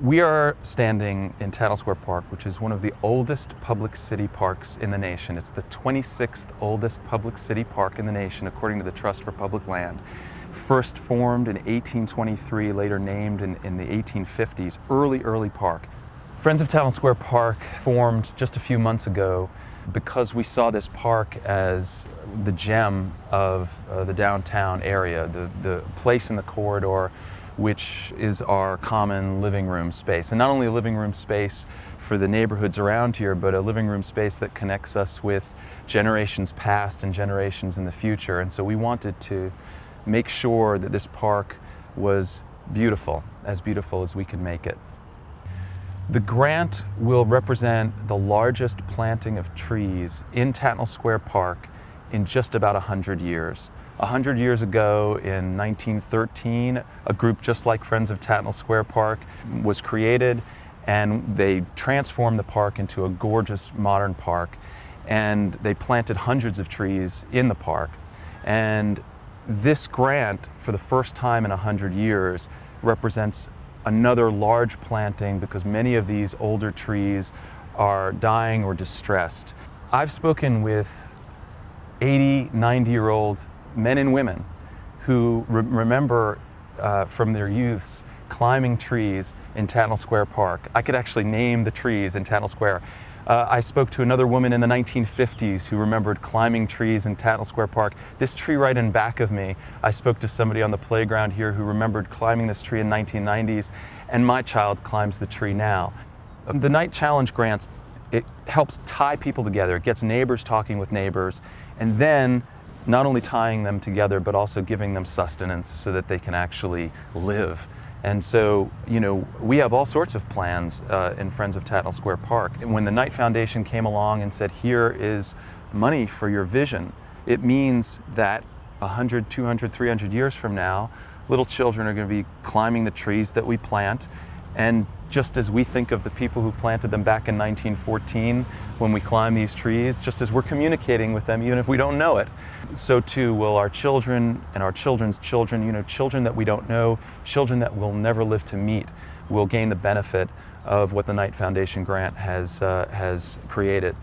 We are standing in Tattle Square Park, which is one of the oldest public city parks in the nation. It's the 26th oldest public city park in the nation, according to the Trust for Public Land. First formed in 1823, later named in the 1850s. Early park. Friends of Tattle Square Park formed just a few months ago because we saw this park as the gem of the downtown area, the place in the corridor which is our common living room space. And not only a living room space for the neighborhoods around here, but a living room space that connects us with generations past and generations in the future. And so we wanted to make sure that this park was beautiful as we could make it. The grant will represent the largest planting of trees in Tattle Square Park in just about 100 years. 100 years ago, in 1913, a group just like Friends of Tattle Square Park was created, and they transformed the park into a gorgeous modern park, and they planted hundreds of trees in the park. And this grant, for the first time in 100 years, represents another large planting because many of these older trees are dying or distressed. I've spoken with 80, 90-year-old men and women who remember from their youths climbing trees in Tattle Square Park. I could actually name the trees in Tattle Square. I spoke to another woman in the 1950s who remembered climbing trees in Tattle Square Park. This tree right in back of me, I spoke to somebody on the playground here who remembered climbing this tree in 1990s, and my child climbs the tree now. The Knight Challenge grants, it helps tie people together. It gets neighbors talking with neighbors, and then not only tying them together, but also giving them sustenance so that they can actually live. And so, you know, we have all sorts of plans in Friends of Tattle Square Park. And when the Knight Foundation came along and said, here is money for your vision, it means that 100, 200, 300 years from now, little children are going to be climbing the trees that we plant. And just as we think of the people who planted them back in 1914 when we climb these trees, just as we're communicating with them, even if we don't know it, so too will our children and our children's children, you know, children that we don't know, children that we'll never live to meet, will gain the benefit of what the Knight Foundation grant has created.